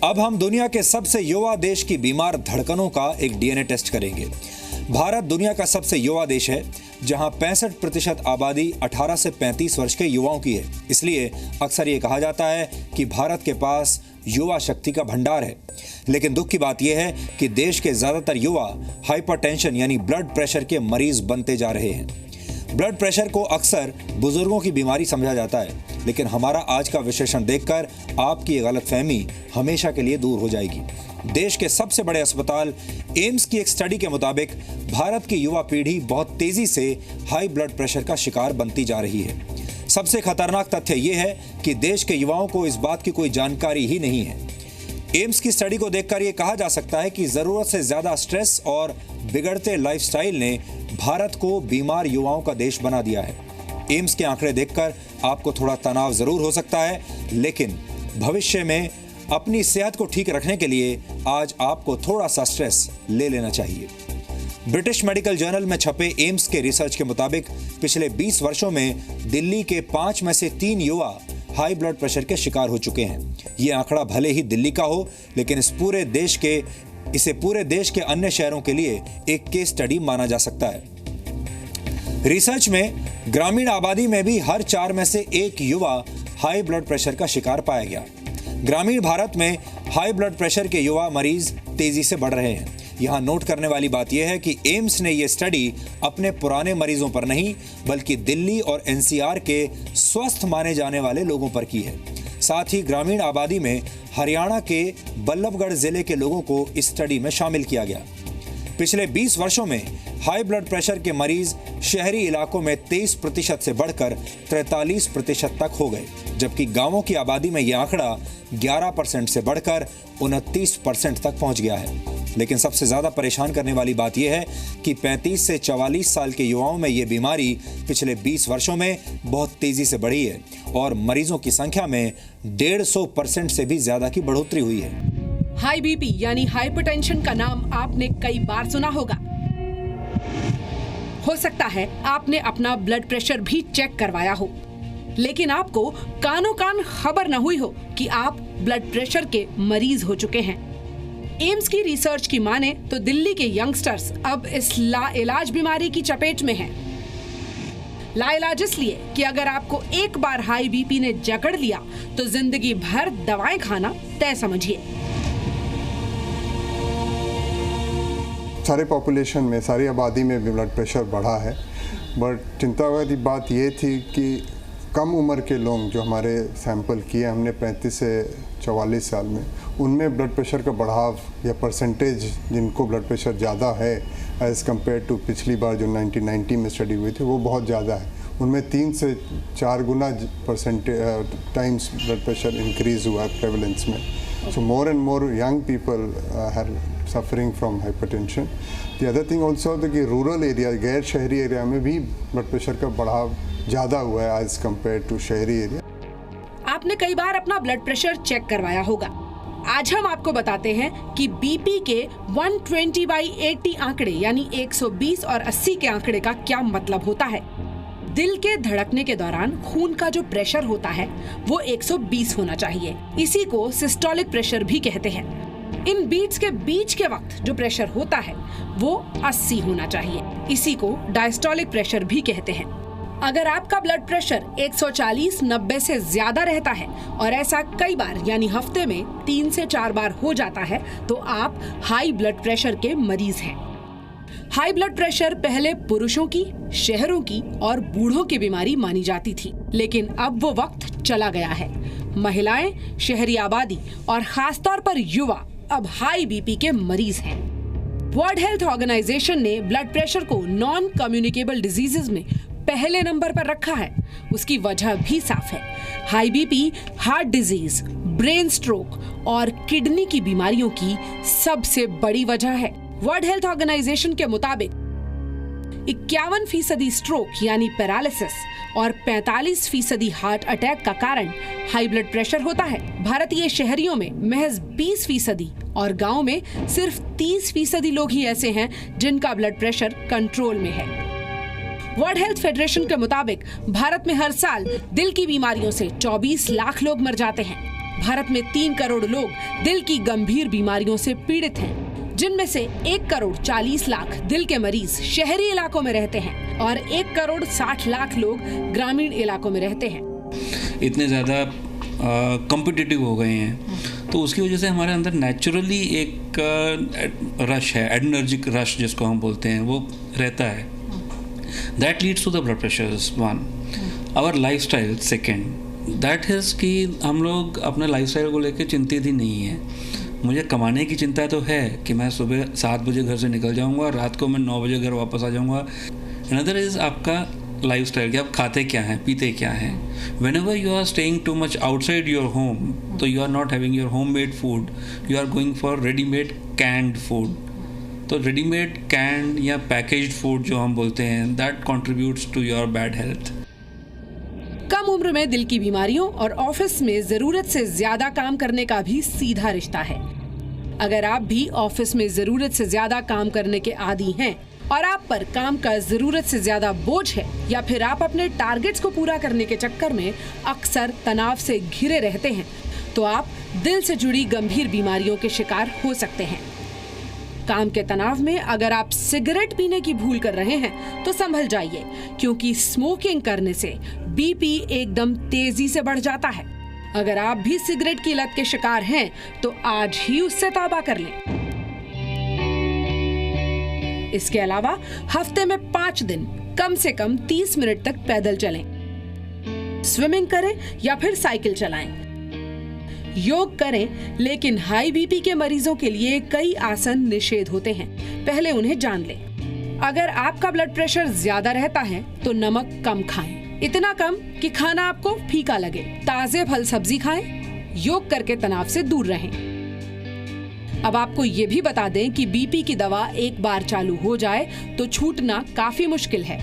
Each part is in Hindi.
अब हम दुनिया के सबसे युवा देश की बीमार धड़कनों का एक डीएनए टेस्ट करेंगे। भारत दुनिया का सबसे युवा देश है, जहां 65% आबादी 18 से 35 वर्ष के युवाओं की है। इसलिए अक्सर ये कहा जाता है कि भारत के पास युवा शक्ति का भंडार है। लेकिन दुख की बात यह है कि देश के ज्यादातर युवा हाइपरटेंशन यानी ब्लड प्रेशर के मरीज बनते जा रहे हैं। ब्लड प्रेशर को अक्सर बुजुर्गों की बीमारी समझा जाता है, लेकिन हमारा आज का विश्लेषण देखकर आपकी ये गलतफहमी हमेशा के लिए दूर हो जाएगी। देश के सबसे बड़े अस्पताल एम्स की एक स्टडी के मुताबिक भारत की युवा पीढ़ी बहुत तेजी से हाई ब्लड प्रेशर का शिकार बनती जा रही है। सबसे खतरनाक तथ्य यह है कि देश के युवाओं को इस बात की कोई जानकारी ही नहीं है। एम्स की स्टडी को देखकर यह कहा जा सकता है कि जरूरत से ज्यादा स्ट्रेस और बिगड़ते लाइफस्टाइल ने भारत को बीमार युवाओं का देश बना दिया है। एम्स के आंकड़े देखकर आपको थोड़ा तनाव जरूर हो सकता है, लेकिन भविष्य में अपनी सेहत को ठीक रखने के लिए आज आपको थोड़ा सा स्ट्रेस ले लेना चाहिए। ब्रिटिश मेडिकल जर्नल में छपे एम्स के रिसर्च के मुताबिक पिछले 20 वर्षों में दिल्ली के 5 में से 3 युवा हाई ब्लड प्रेशर के शिकार हो चुके हैं। ये आंकड़ा भले ही दिल्ली का हो, लेकिन इसे पूरे देश के अन्य शहरों के लिए एक केस स्टडी माना जा सकता है। रिसर्च में ग्रामीण आबादी में भी हर 4 में से 1 युवा हाई ब्लड प्रेशर का शिकार पाया गया। ग्रामीण भारत में हाई ब्लड प्रेशर के युवा मरीज तेजी से बढ़ रहे हैं। यहाँ नोट करने वाली बात यह है कि एम्स ने यह स्टडी अपने पुराने मरीजों पर नहीं, बल्कि दिल्ली और एनसीआर के स्वस्थ माने जाने वाले लोगों पर की है। साथ ही ग्रामीण आबादी में हरियाणा के बल्लभगढ़ जिले के लोगों को इस स्टडी में शामिल किया गया। पिछले 20 वर्षों में हाई ब्लड प्रेशर के मरीज शहरी इलाकों में 23% से बढ़कर 43% तक हो गए, जबकि गांवों की आबादी में यह आंकड़ा 11% से बढ़कर 29% तक पहुंच गया है। लेकिन सबसे ज्यादा परेशान करने वाली बात यह है कि 35 से 44 साल के युवाओं में यह बीमारी पिछले 20 वर्षों में बहुत तेजी से बढ़ी है और मरीजों की संख्या में 150% से भी ज्यादा की बढ़ोतरी हुई है। हाई बीपी यानी हाइपरटेंशन का नाम आपने कई बार सुना होगा। हो सकता है आपने अपना ब्लड प्रेशर भी चेक करवाया हो, लेकिन आपको कानों कान खबर न हुई हो कि आप ब्लड प्रेशर के मरीज हो चुके हैं। एम्स की रिसर्च की माने तो दिल्ली के यंगस्टर्स अब इस लाइलाज बीमारी की चपेट में हैं। लाइलाज इसलिए कि अगर आपको एक बार हाई बीपी ने जकड़ लिया तो जिंदगी भर दवाएं खाना तय समझिए। सारे पॉपुलेशन में, सारी आबादी में ब्लड प्रेशर बढ़ा है, बट चिंता वाली बात ये थी कि कम उम्र के लोग जो हमारे सैंपल किए हमने 35 से 44 साल में, उनमें ब्लड प्रेशर का बढ़ाव या परसेंटेज जिनको ब्लड प्रेशर ज़्यादा है एज़ कम्पेयर टू पिछली बार जो 1990 में स्टडी हुई थी, वो बहुत ज़्यादा है। उनमें 3 से 4 गुना टाइम्स ब्लड प्रेशर इंक्रीज हुआ है प्रेवलेंस में। So more and more young people are suffering from hypertension. The other thing also है कि रूरल एरिया, गैर शहरी एरिया में भी ब्लड प्रेशर का बढ़ाव ज़्यादा हुआ है एज कम्पेयर टू शहरी एरिया। आपने कई बार अपना ब्लड प्रेशर चेक करवाया होगा। आज हम आपको बताते हैं कि बीपी के 120/80 आंकड़े यानी 120 और 80 के आंकड़े का क्या मतलब होता है। दिल के धड़कने के दौरान खून का जो प्रेशर होता है वो 120 होना चाहिए। इसी को सिस्टोलिक प्रेशर भी कहते हैं। इन बीट्स के बीच के वक्त जो प्रेशर होता है वो 80 होना चाहिए। इसी को डायस्टोलिक प्रेशर भी कहते हैं। अगर आपका ब्लड प्रेशर 140/90 से ज्यादा रहता है और ऐसा कई बार यानी हफ्ते में 3 से 4 बार हो जाता है, तो आप हाई ब्लड प्रेशर के मरीज हैं। हाई ब्लड प्रेशर पहले पुरुषों की, शहरों की और बूढ़ों की बीमारी मानी जाती थी, लेकिन अब वो वक्त चला गया है। महिलाएं, शहरी आबादी और खासतौर पर युवा अब हाई बीपी के मरीज हैं। वर्ल्ड हेल्थ ऑर्गेनाइजेशन ने ब्लड प्रेशर को नॉन कम्युनिकेबल डिजीजेस में पहले नंबर पर रखा है। उसकी वजह भी साफ है। High BP heart disease, brain stroke और किडनी की बीमारियों की सबसे बड़ी वजह है। वर्ल्ड हेल्थ ऑर्गेनाइजेशन के मुताबिक 51% स्ट्रोक यानी पैरालिसिस और 45% हार्ट अटैक का कारण हाई ब्लड प्रेशर होता है। भारतीय शहरियों में महज 20% और गांव में सिर्फ 30% लोग ही ऐसे हैं जिनका ब्लड प्रेशर कंट्रोल में है। वर्ल्ड हेल्थ फेडरेशन के मुताबिक भारत में हर साल दिल की बीमारियों से 24 लाख लोग मर जाते हैं। भारत में 3 करोड़ लोग दिल की गंभीर बीमारियों से पीड़ित हैं, जिनमें से 1 करोड़ 40 लाख दिल के मरीज शहरी इलाकों में रहते हैं और 1 करोड़ 60 लाख लोग ग्रामीण इलाकों में रहते हैं। इतने ज़्यादा कॉम्पिटिटिव हो गए हैं, तो उसकी वजह से हमारे अंदर नेचुरली एक रश है, एडर्जिक रश जिसको हम बोलते हैं, वो रहता है। That leads to the blood pressure is 1। Our lifestyle 2nd, that is कि हम लोग अपने लाइफस्टाइल को लेकर चिंतित ही नहीं है। मुझे कमाने की चिंता तो है कि मैं सुबह 7 बजे घर से निकल जाऊंगा, रात को मैं 9 बजे घर वापस आ जाऊंगा। अनदर इज़ आपका लाइफस्टाइल, कि आप खाते क्या हैं, पीते क्या हैं। Whenever you are staying too much outside your home, तो you are not having your home made food, you are going for readymade canned food. तो रेडीमेड कैंड या पैकेज्ड फूड जो हम बोलते हैं, that contributes to your bad health. कम उम्र में दिल की बीमारियों और ऑफिस में जरूरत से ज्यादा काम करने का भी सीधा रिश्ता है। अगर आप भी ऑफिस में जरूरत से ज्यादा काम करने के आदी हैं और आप पर काम का जरूरत से ज्यादा बोझ है, या फिर आप अपने टारगेट्स को पूरा करने के चक्कर में अक्सर तनाव से घिरे रहते हैं, तो आप दिल से जुड़ी गंभीर बीमारियों के शिकार हो सकते हैं। काम के तनाव में अगर आप सिगरेट पीने की भूल कर रहे हैं तो संभल जाइए, क्योंकि स्मोकिंग करने से बीपी एकदम तेजी से बढ़ जाता है। अगर आप भी सिगरेट की लत के शिकार हैं तो आज ही उससे तौबा कर लें। इसके अलावा हफ्ते में 5 दिन कम से कम 30 मिनट तक पैदल चलें, स्विमिंग करें या फिर साइकिल चलाएं। योग करें, लेकिन हाई बीपी के मरीजों के लिए कई आसन निषेध होते हैं, पहले उन्हें जान लें। अगर आपका ब्लड प्रेशर ज्यादा रहता है तो नमक कम खाएं, इतना कम कि खाना आपको फीका लगे। ताजे फल सब्जी खाएं, योग करके तनाव से दूर रहें। अब आपको ये भी बता दें कि बीपी की दवा एक बार चालू हो जाए तो छूटना काफी मुश्किल है।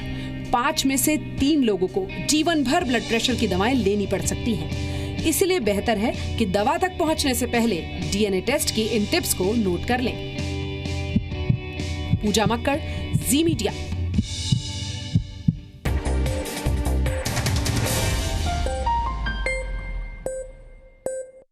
5 में से 3 लोगों को जीवन भर ब्लड प्रेशर की दवाएं लेनी पड़ सकती हैं। इसलिए बेहतर है कि दवा तक पहुंचने से पहले डीएनए टेस्ट की इन टिप्स को नोट कर लें। पूजा मक्कड़, जी मीडिया।